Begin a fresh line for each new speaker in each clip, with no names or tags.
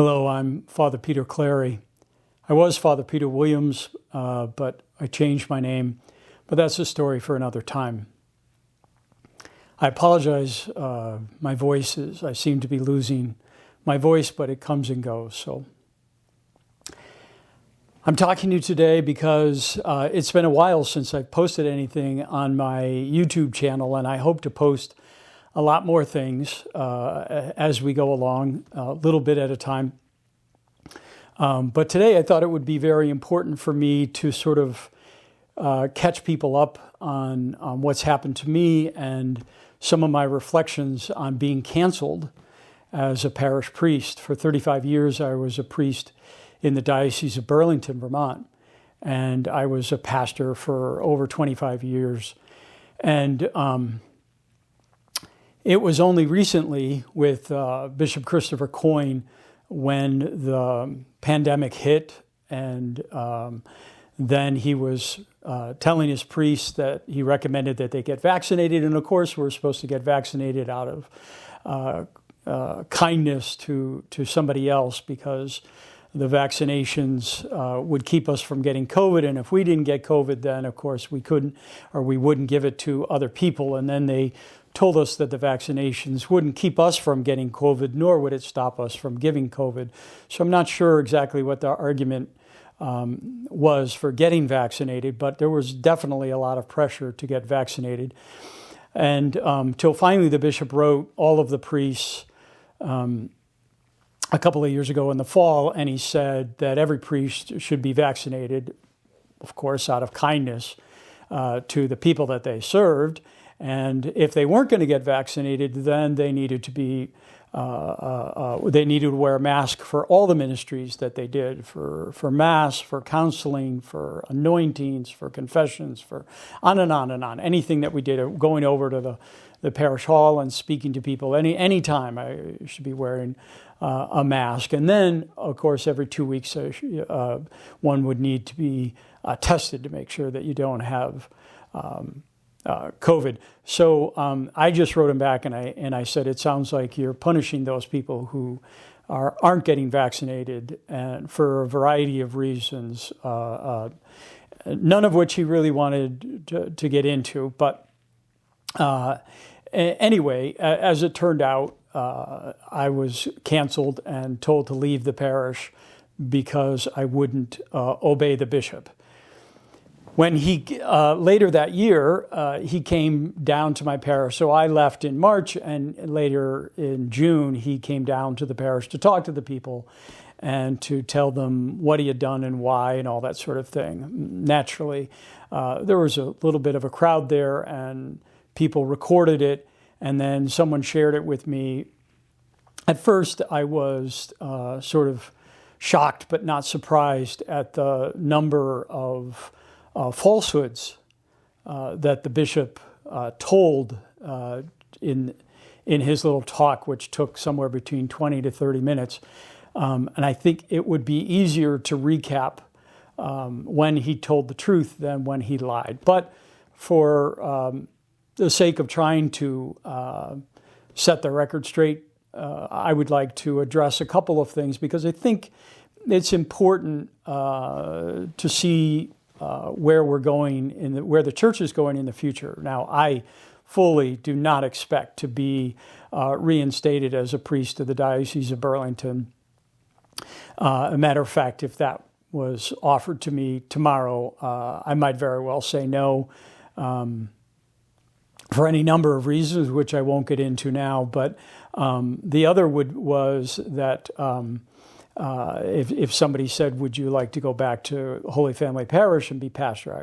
Hello, I'm Father Peter Clary. I was Father Peter Williams, but I changed my name. But that's a story for another time. I apologize. My voice I seem to be losing my voice, but it comes and goes. So I'm talking to you today because it's been a while since I've posted anything on my YouTube channel, and I hope to post a lot more things as we go along, a little bit at a time. But today I thought it would be very important for me to sort of catch people up on what's happened to me and some of my reflections on being canceled as a parish priest. For 35 years, I was a priest in the Diocese of Burlington, Vermont, and I was a pastor for over 25 years. And it was only recently with Bishop Christopher Coyne when the pandemic hit, and then he was telling his priests that he recommended that they get vaccinated. And of course, we're supposed to get vaccinated out of kindness to somebody else, because the vaccinations would keep us from getting COVID. And if we didn't get COVID, then of course we couldn't, or we wouldn't give it to other people. And then they told us that the vaccinations wouldn't keep us from getting COVID, nor would it stop us from giving COVID. So I'm not sure exactly what the argument was for getting vaccinated, but there was definitely a lot of pressure to get vaccinated. And till finally the bishop wrote all of the priests a couple of years ago in the fall, and he said that every priest should be vaccinated, of course, out of kindness to the people that they served. And if they weren't going to get vaccinated, then they needed to be they needed to wear a mask for all the ministries that they did, for Mass, for counseling, for anointings, for confessions, for on and on and on. Anything that we did, going over to the parish hall and speaking to people, any time I should be wearing a mask. And then, of course, every 2 weeks, one would need to be tested to make sure that you don't have COVID. So I just wrote him back and I said, it sounds like you're punishing those people who aren't getting vaccinated, and for a variety of reasons, none of which he really wanted to get into. But anyway, as it turned out, I was canceled and told to leave the parish because I wouldn't obey the bishop. When he, later that year, he came down to my parish. So I left in March, and later in June, he came down to the parish to talk to the people and to tell them what he had done and why and all that sort of thing. Naturally, there was a little bit of a crowd there, and people recorded it, and then someone shared it with me. At first, I was sort of shocked but not surprised at the number of falsehoods that the bishop told in his little talk, which took somewhere between 20 to 30 minutes. And I think it would be easier to recap when he told the truth than when he lied. But for the sake of trying to set the record straight, I would like to address a couple of things, because I think it's important to see where we're going, where the church is going in the future. Now, I fully do not expect to be reinstated as a priest of the Diocese of Burlington. A matter of fact, if that was offered to me tomorrow, I might very well say no, for any number of reasons, which I won't get into now. But the other was that if somebody said, "Would you like to go back to Holy Family Parish and be pastor?"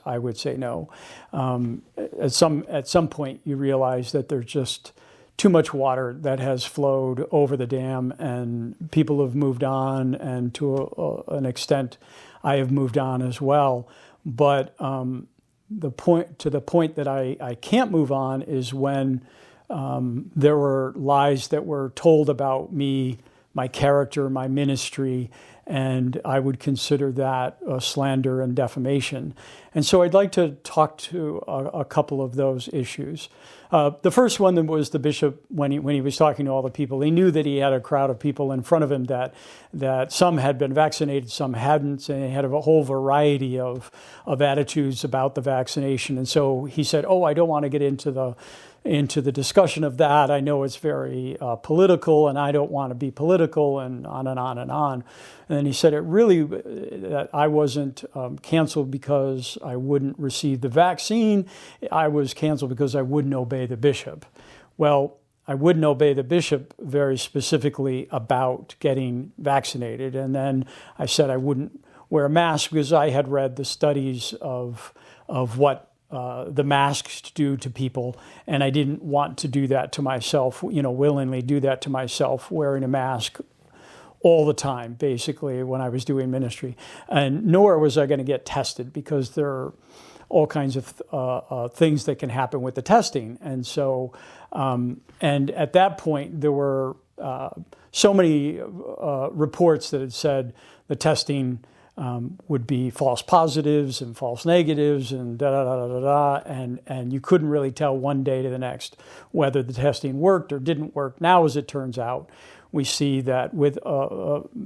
I would say no. At some point, you realize that there's just too much water that has flowed over the dam, and people have moved on, and to an extent, I have moved on as well. But the point that I can't move on is when there were lies that were told about me my character, my ministry, and I would consider that slander and defamation. And so I'd like to talk to a couple of those issues. The first one was the bishop, when he was talking to all the people, he knew that he had a crowd of people in front of him that some had been vaccinated, some hadn't, and he had a whole variety of attitudes about the vaccination. And so he said, I don't want to get into the discussion of that. I know it's very political, and I don't want to be political, and on and on and on. And then he said that I wasn't canceled because I wouldn't receive the vaccine. I was canceled because I wouldn't obey the bishop. Well, I wouldn't obey the bishop very specifically about getting vaccinated. And then I said I wouldn't wear a mask because I had read the studies of what the masks do to people, and I didn't want to do that to myself, willingly do that to myself, wearing a mask all the time, basically, when I was doing ministry. And nor was I going to get tested, because there are all kinds of things that can happen with the testing. And so, and at that point, there were so many reports that had said the testing would be false positives and false negatives and da-da-da-da-da, and you couldn't really tell one day to the next whether the testing worked or didn't work. Now, as it turns out, we see that with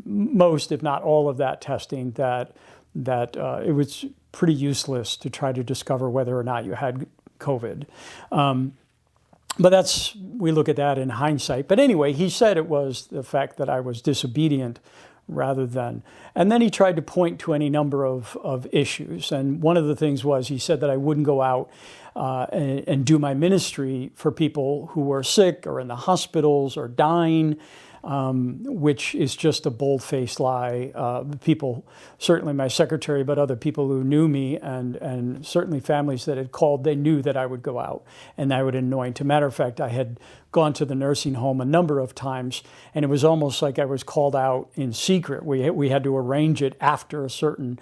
most, if not all of that testing, that it was pretty useless to try to discover whether or not you had COVID. But we look at that in hindsight. But anyway, he said it was the fact that I was disobedient rather than. And then he tried to point to any number of issues. And one of the things was, he said that I wouldn't go out and do my ministry for people who were sick or in the hospitals or dying, which is just a bold-faced lie. People, certainly my secretary, but other people who knew me, and certainly families that had called, they knew that I would go out and I would anoint. As a matter of fact, I had gone to the nursing home a number of times, and it was almost like I was called out in secret. We had to arrange it after a certain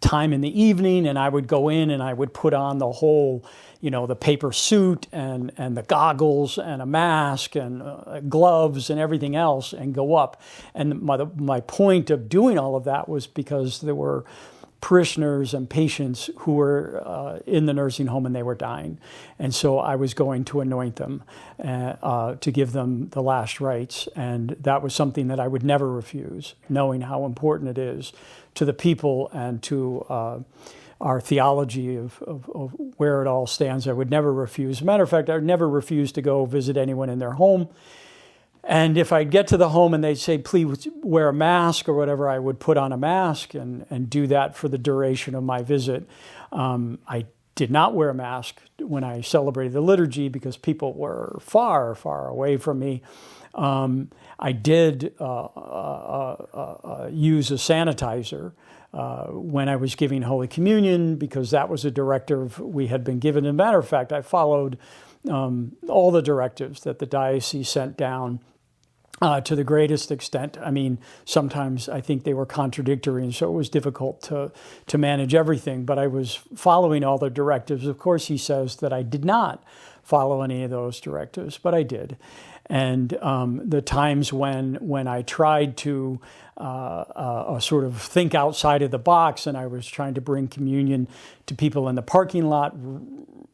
time in the evening, and I would go in and I would put on the whole, the paper suit and the goggles and a mask and gloves and everything else, and go up. And my point of doing all of that was because there were parishioners and patients who were in the nursing home and they were dying. And so I was going to anoint them to give them the last rites. And that was something that I would never refuse, knowing how important it is to the people and to our theology of where it all stands. I would never refuse. As a matter of fact, I would never refuse to go visit anyone in their home. And if I'd get to the home and they'd say, please wear a mask or whatever, I would put on a mask and do that for the duration of my visit. I did not wear a mask when I celebrated the liturgy because people were far, far away from me. I did use a sanitizer when I was giving Holy Communion, because that was a directive we had been given. As a matter of fact, I followed all the directives that the diocese sent down to the greatest extent. I mean, sometimes I think they were contradictory, and so it was difficult to manage everything, but I was following all the directives. Of course, he says that I did not follow any of those directives, but I did. And the times when I tried to sort of think outside of the box, and I was trying to bring communion to people in the parking lot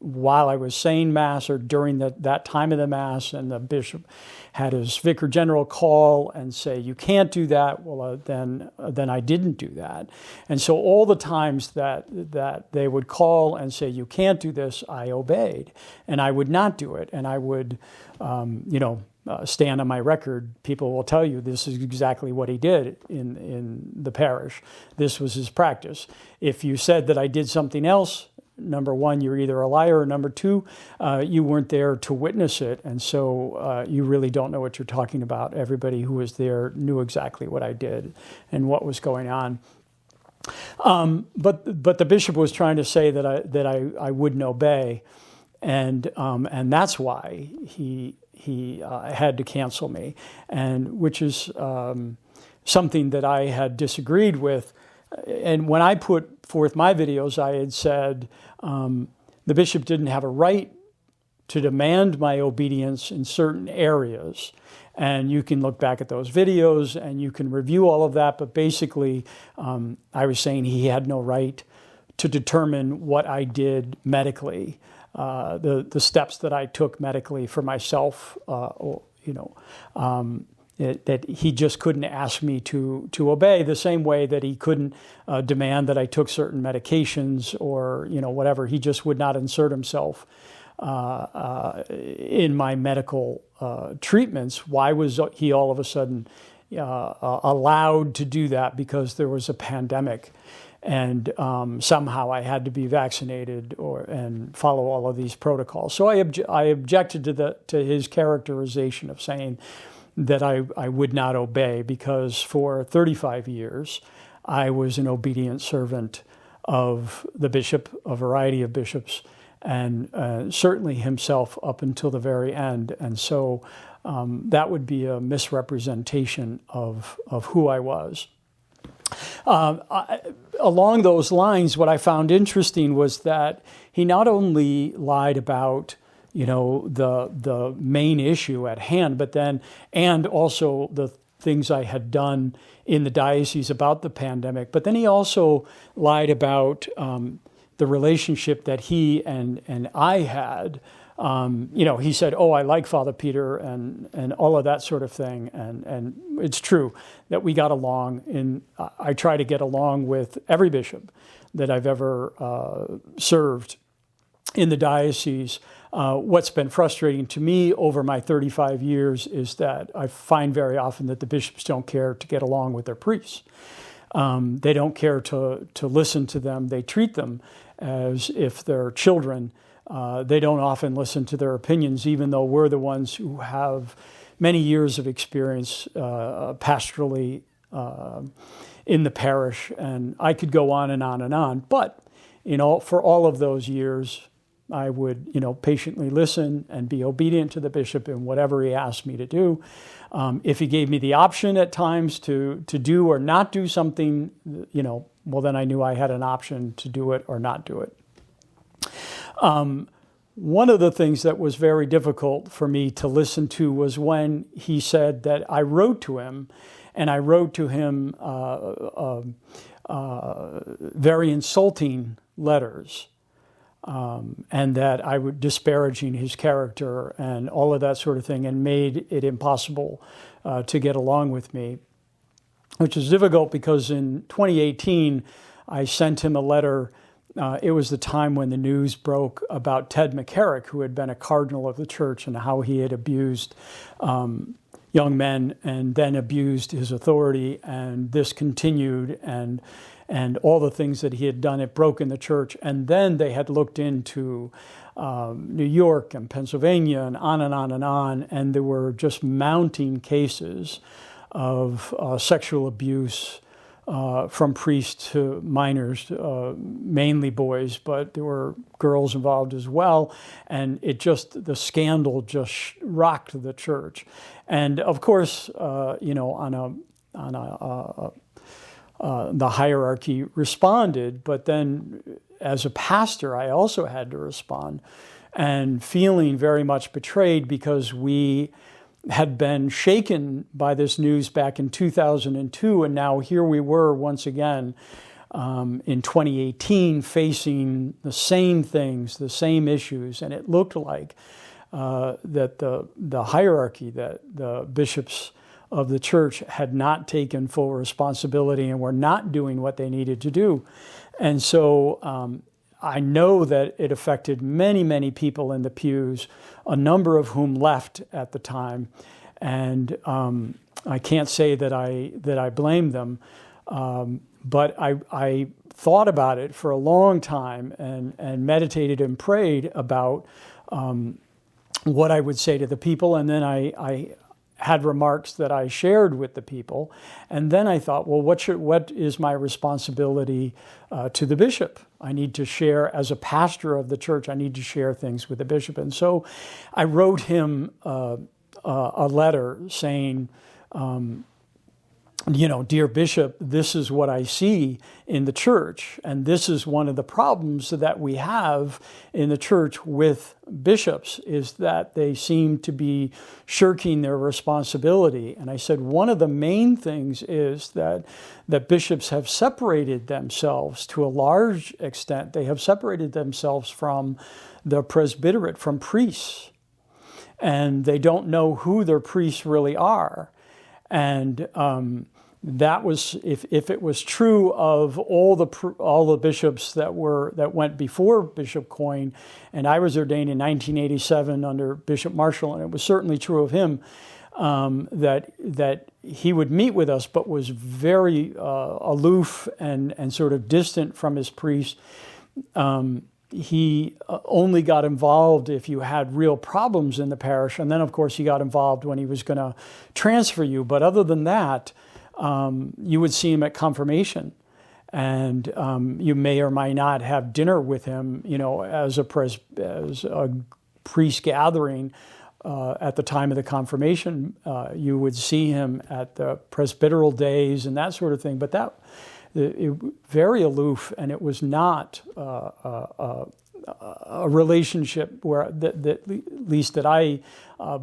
while I was saying Mass or during that time of the Mass, and the bishop had his vicar general call and say, you can't do that, well, then I didn't do that. And so all the times that they would call and say, you can't do this, I obeyed. And I would not do it. And I would, stand on my record. People will tell you this is exactly what he did in the parish. This was his practice. If you said that I did something else, number one, you're either a liar, or number two, you weren't there to witness it, and so you really don't know what you're talking about. Everybody who was there knew exactly what I did and what was going on. But the bishop was trying to say that I wouldn't obey, and that's why he had to cancel me, and which is something that I had disagreed with. And when I put forth my videos, I had said the bishop didn't have a right to demand my obedience in certain areas, And you can look back at those videos and you can review all of that. But basically, I was saying he had no right to determine what I did medically, the steps that I took medically for myself, that he just couldn't ask me to obey, the same way that he couldn't demand that I took certain medications or whatever. He just would not insert himself in my medical treatments. Why was he all of a sudden allowed to do that? Because there was a pandemic, and somehow I had to be vaccinated and follow all of these protocols. So I objected to his characterization of saying that I would not obey, because for 35 years I was an obedient servant of the bishop, a variety of bishops, and certainly himself up until the very end. And so that would be a misrepresentation of who I was. Along those lines, what I found interesting was that he not only lied about the main issue at hand, and also the things I had done in the diocese about the pandemic, but then he also lied about the relationship that he and I had. He said, "Oh, I like Father Peter," and all of that sort of thing. And it's true that we got along. I try to get along with every bishop that I've ever served in the diocese. What's been frustrating to me over my 35 years is that I find very often that the bishops don't care to get along with their priests. They don't care to listen to them. They treat them as if they're children. They don't often listen to their opinions, even though we're the ones who have many years of experience pastorally in the parish. And I could go on and on and on. But, for all of those years, I would, patiently listen and be obedient to the bishop in whatever he asked me to do. If he gave me the option at times to do or not do something, well, then I knew I had an option to do it or not do it. One of the things that was very difficult for me to listen to was when he said that I wrote to him, and I wrote to him very insulting letters. And that I was disparaging his character and all of that sort of thing, and made it impossible to get along with me, which is difficult because in 2018, I sent him a letter. It was the time when the news broke about Ted McCarrick, who had been a cardinal of the church, and how he had abused young men and then abused his authority, and this continued, and all the things that he had done, it broke in the church. And then they had looked into New York and Pennsylvania and on and on and on, and there were just mounting cases of sexual abuse from priests to minors, mainly boys, but there were girls involved as well. And the scandal just rocked the church. And of course, the hierarchy responded, but then as a pastor, I also had to respond, and feeling very much betrayed because we had been shaken by this news back in 2002, and now here we were once again in 2018 facing the same things, the same issues, and it looked like that the hierarchy, that the bishops of the church had not taken full responsibility and were not doing what they needed to do. And so I know that it affected many, many people in the pews, a number of whom left at the time. And I can't say that I blame them, but I thought about it for a long time and meditated and prayed about what I would say to the people. And then I had remarks that I shared with the people. And then I thought, well, what is my responsibility to the bishop? I need to share, as a pastor of the church, I need to share things with the bishop. And so I wrote him a letter saying, dear bishop, this is what I see in the church. And this is one of the problems that we have in the church with bishops, is that they seem to be shirking their responsibility. And I said, one of the main things is that bishops have separated themselves to a large extent. They have separated themselves from the presbyterate, from priests. And they don't know who their priests really are. And that was, if it was true of all the bishops that went before Bishop Coyne, and I was ordained in 1987 under Bishop Marshall, and it was certainly true of him, that he would meet with us, but was very aloof and sort of distant from his priests. He only got involved if you had real problems in the parish. And then, of course, he got involved when he was going to transfer you. But other than that, you would see him at confirmation. And you may or may not have dinner with him, as a priest gathering at the time of the confirmation. You would see him at the presbyteral days and that sort of thing. But very aloof, and it was not a relationship where, at least that I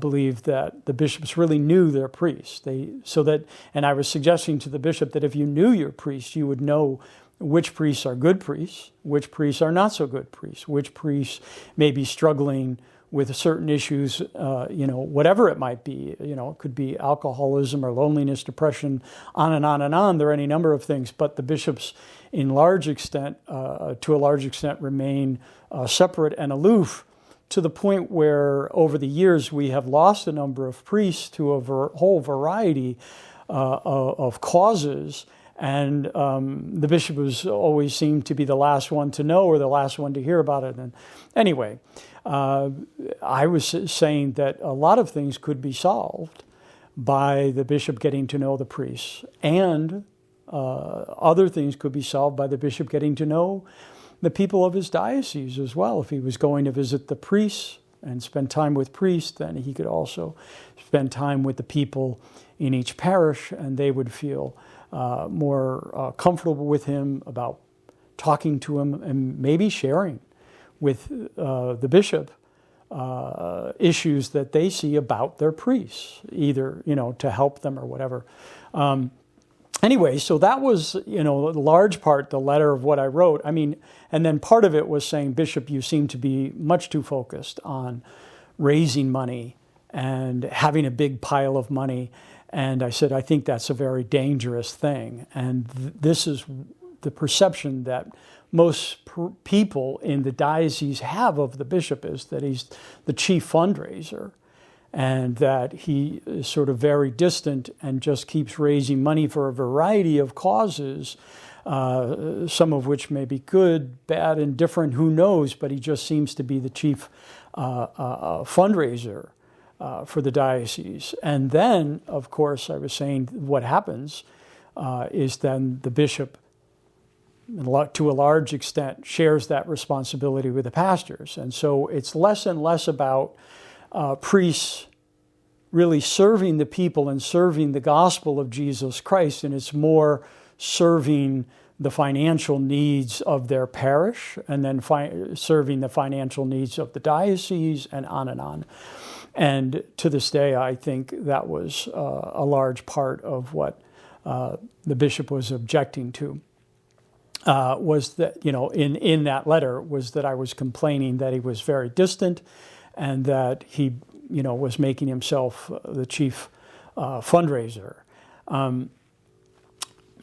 believe, that the bishops really knew their priests. And I was suggesting to the bishop that if you knew your priests, you would know which priests are good priests, which priests are not so good priests, which priests may be struggling with certain issues, whatever it might be. It could be alcoholism or loneliness, depression, on and on and on. There are any number of things, but the bishops, to a large extent, remain separate and aloof, to the point where over the years we have lost a number of priests to a whole variety of causes. And the bishop has always seemed to be the last one to know or the last one to hear about it. And anyway, I was saying that a lot of things could be solved by the bishop getting to know the priests, and other things could be solved by the bishop getting to know the people of his diocese as well. If he was going to visit the priests and spend time with priests, then he could also spend time with the people in each parish, and they would feel more comfortable with him about talking to him and maybe sharing with the bishop issues that they see about their priests, either, to help them or whatever. Anyway, so that was, a large part, the letter of what I wrote. And then part of it was saying, Bishop, you seem to be much too focused on raising money and having a big pile of money. And I said, I think that's a very dangerous thing. And this is the perception that most people in the diocese have of the bishop, is that he's the chief fundraiser, and that he is sort of very distant and just keeps raising money for a variety of causes, some of which may be good, bad, and different, who knows, but he just seems to be the chief fundraiser for the diocese. And then, of course, I was saying what happens is then the bishop, to a large extent, shares that responsibility with the pastors. And so it's less and less about priests really serving the people and serving the gospel of Jesus Christ, and it's more serving the financial needs of their parish, and then serving the financial needs of the diocese, and on and on. And to this day, I think that was a large part of what the bishop was objecting to. Was that, in that letter, was that I was complaining that he was very distant, and that he, was making himself the chief fundraiser.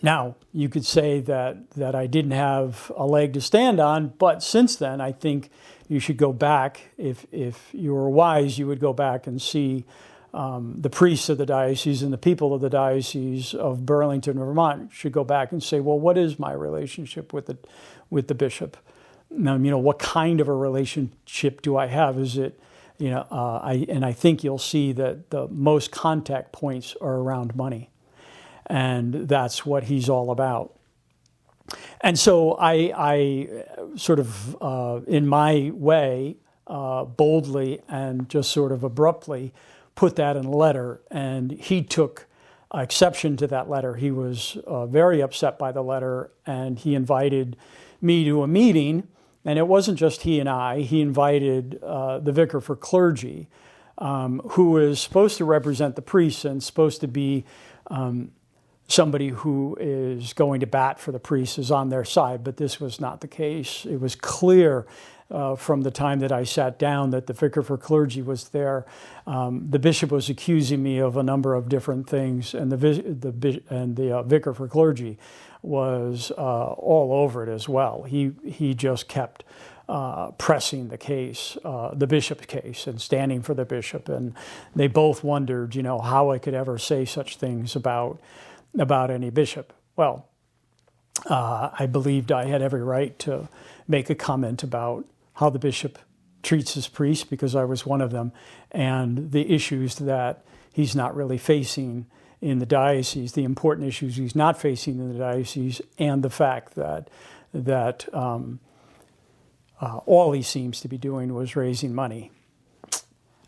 Now, you could say that I didn't have a leg to stand on, but since then, I think you should go back. If you were wise, you would go back and see the priests of the diocese and the people of the Diocese of Burlington, Vermont, should go back and say, well, what is my relationship with the bishop? Now, what kind of a relationship do I have? Is it, I think you'll see that the most contact points are around money, and that's what he's all about. And so I sort of, in my way, boldly and just sort of abruptly put that in a letter, and he took exception to that letter. He was very upset by the letter, and he invited me to a meeting. And it wasn't just he and I. He invited the vicar for clergy, who is supposed to represent the priests and supposed to be somebody who is going to bat for the priests, is on their side. But this was not the case. It was clear from the time that I sat down that the vicar for clergy was there. The bishop was accusing me of a number of different things, and the vicar for clergy was all over it as well. He just kept pressing the case, the bishop's case, and standing for the bishop. And they both wondered, how I could ever say such things about any bishop. Well, I believed I had every right to make a comment about how the bishop treats his priests, because I was one of them, and the issues that he's not really facing in the diocese, the important issues he's not facing in the diocese, and the fact that all he seems to be doing was raising money.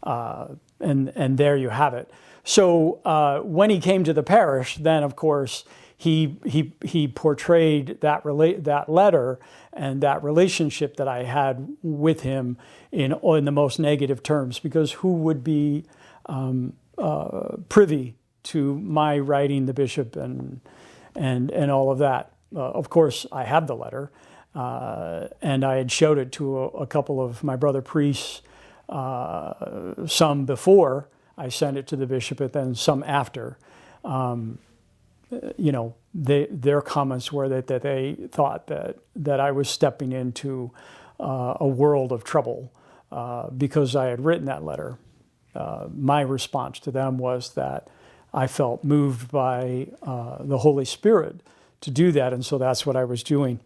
And there you have it. So when he came to the parish, then of course he portrayed that letter and that relationship that I had with him in the most negative terms, because who would be privy to my writing the bishop and all of that? Of course, I had the letter, and I had showed it to a couple of my brother priests, some before I sent it to the bishop, and then some after. Their comments were that they thought that I was stepping into a world of trouble because I had written that letter. My response to them was that I felt moved by the Holy Spirit to do that, and so that's what I was doing.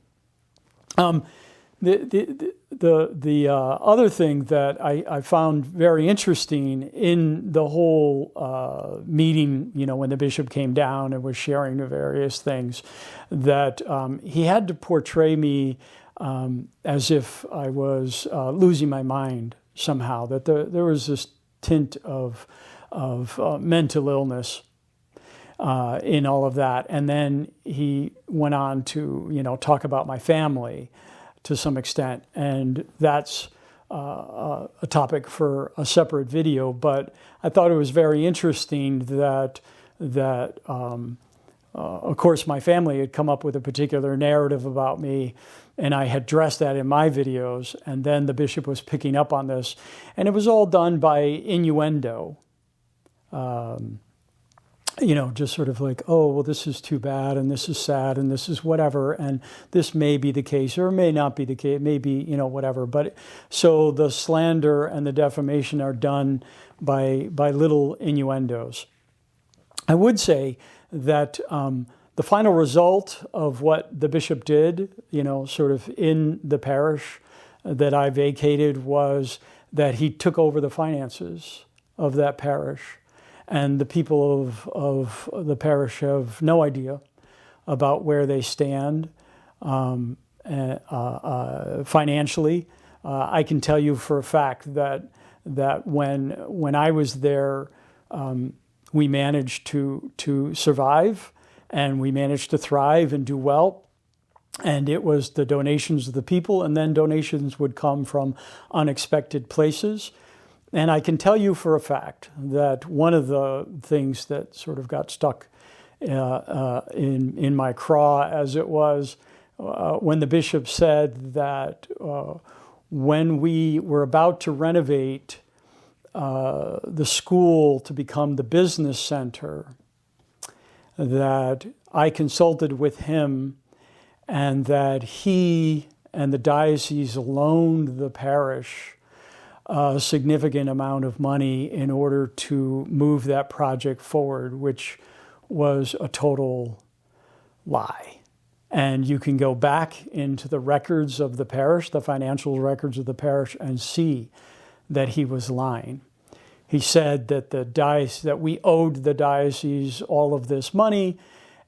The other thing that I found very interesting in the whole meeting, when the bishop came down and was sharing the various things, that he had to portray me as if I was losing my mind somehow, that there was this tint of mental illness in all of that. And then he went on to, talk about my family to some extent. And that's a topic for a separate video. But I thought it was very interesting that of course, my family had come up with a particular narrative about me, and I had dressed that in my videos. And then the bishop was picking up on this. And it was all done by innuendo. Just sort of like, oh, well, this is too bad, and this is sad, and this is whatever, and this may be the case, or may not be the case, maybe, whatever. But so the slander and the defamation are done by little innuendos. I would say that the final result of what the bishop did, sort of in the parish that I vacated, was that he took over the finances of that parish. And the people of the parish have no idea about where they stand financially. I can tell you for a fact that when I was there, we managed to survive, and we managed to thrive and do well. And it was the donations of the people, and then donations would come from unexpected places. And I can tell you for a fact that one of the things that sort of got stuck in my craw, as it was, when the bishop said that when we were about to renovate the school to become the business center, that I consulted with him, and that he and the diocese loaned the parish a significant amount of money in order to move that project forward, which was a total lie. And you can go back into the records of the parish, the financial records of the parish, and see that he was lying. He said that that we owed the diocese all of this money,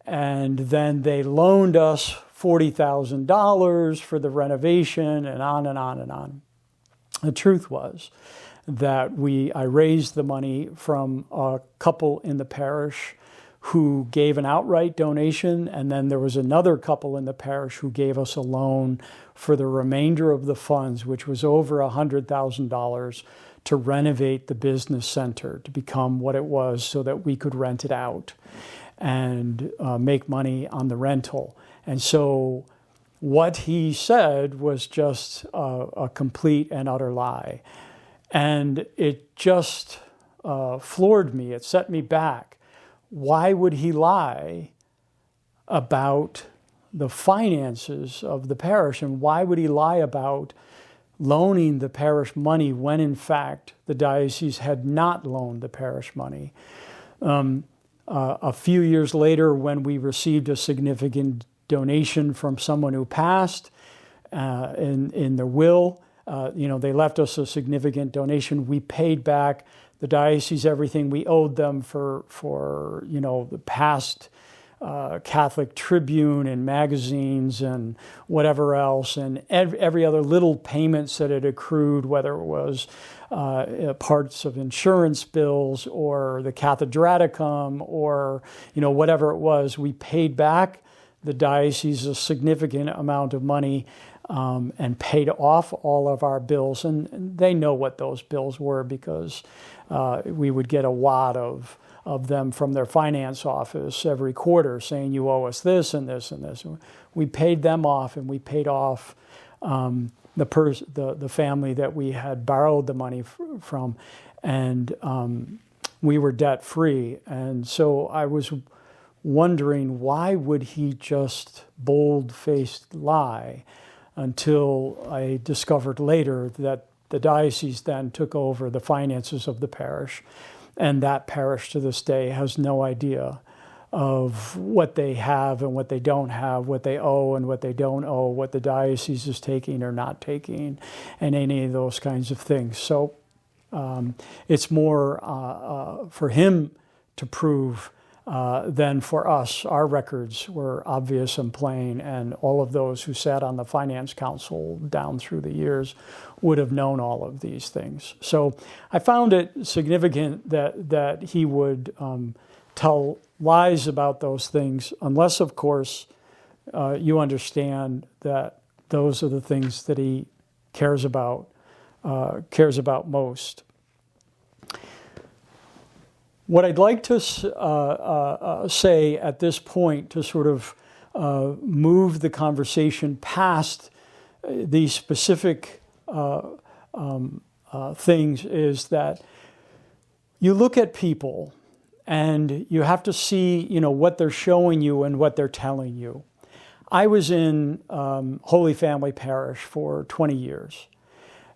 and then they loaned us $40,000 for the renovation, and on and on and on. The truth was that I raised the money from a couple in the parish who gave an outright donation, and then there was another couple in the parish who gave us a loan for the remainder of the funds, which was over $100,000, to renovate the business center to become what it was so that we could rent it out and make money on the rental. And so what he said was just a complete and utter lie. And it just floored me. It set me back. Why would he lie about the finances of the parish? And why would he lie about loaning the parish money when, in fact, the diocese had not loaned the parish money? A few years later, when we received a significant donation from someone who passed in their will, they left us a significant donation. We paid back the diocese everything we owed them for the past Catholic Tribune and magazines and whatever else, and every other little payments that had accrued, whether it was parts of insurance bills or the Cathedraticum or whatever it was. We paid back the diocese a significant amount of money and paid off all of our bills, and they know what those bills were because we would get a wad of them from their finance office every quarter saying, you owe us this and this and this. We paid them off, and we paid off the family that we had borrowed the money from, and we were debt free. And so I was wondering, why would he just bold-faced lie, until I discovered later that the diocese then took over the finances of the parish. And that parish to this day has no idea of what they have and what they don't have, what they owe and what they don't owe, what the diocese is taking or not taking, and any of those kinds of things. So it's more for him to prove than for us. Our records were obvious and plain, and all of those who sat on the Finance Council down through the years would have known all of these things. So I found it significant that he would tell lies about those things, unless, of course, you understand that those are the things that he cares about most. What I'd like to say at this point to sort of move the conversation past these specific things is that you look at people and you have to see, what they're showing you and what they're telling you. I was in Holy Family Parish for 20 years,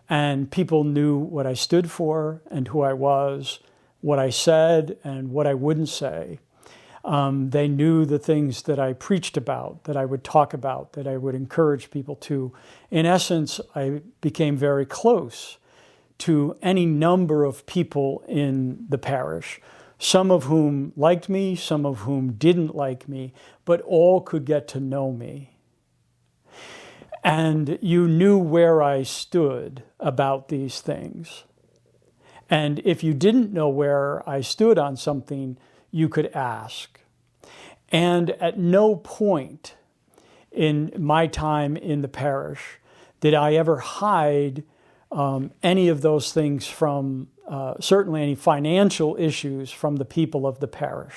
and people knew what I stood for and who I was, what I said and what I wouldn't say. They knew the things that I preached about, that I would talk about, that I would encourage people to. In essence, I became very close to any number of people in the parish, some of whom liked me, some of whom didn't like me, but all could get to know me. And you knew where I stood about these things. And if you didn't know where I stood on something, you could ask. And at no point in my time in the parish did I ever hide any of those things from, certainly any financial issues from the people of the parish.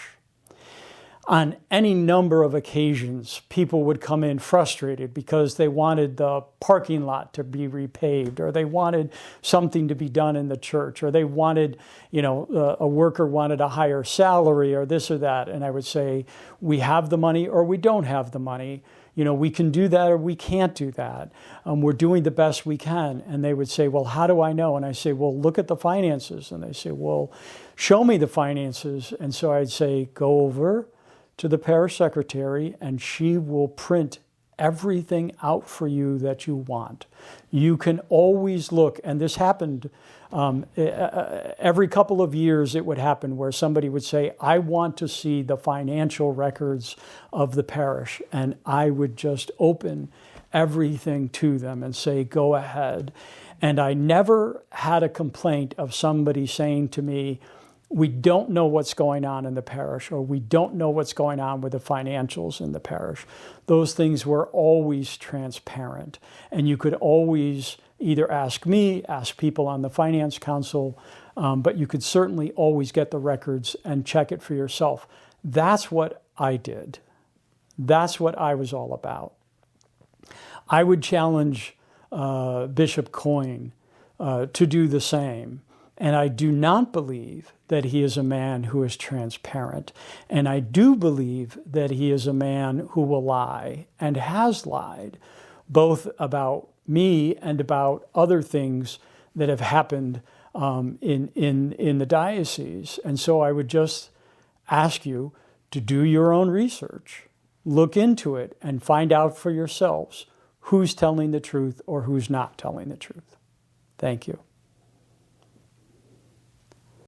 On any number of occasions, people would come in frustrated because they wanted the parking lot to be repaved, or they wanted something to be done in the church, or they wanted, a worker wanted a higher salary or this or that. And I would say, we have the money or we don't have the money. We can do that or we can't do that. We're doing the best we can. And they would say, well, how do I know? And I say, well, look at the finances. And they say, well, show me the finances. And so I'd say, go over to the parish secretary, and she will print everything out for you that you want. You can always look, and this happened every couple of years. It would happen where somebody would say, I want to see the financial records of the parish, and I would just open everything to them and say, go ahead. And I never had a complaint of somebody saying to me, we don't know what's going on in the parish, or we don't know what's going on with the financials in the parish. Those things were always transparent. And you could always either ask me, ask people on the Finance Council, but you could certainly always get the records and check it for yourself. That's what I did. That's what I was all about. I would challenge Bishop Coyne to do the same. And I do not believe that he is a man who is transparent. And I do believe that he is a man who will lie and has lied, both about me and about other things that have happened in the diocese. And so I would just ask you to do your own research, look into it, and find out for yourselves who's telling the truth or who's not telling the truth. Thank you.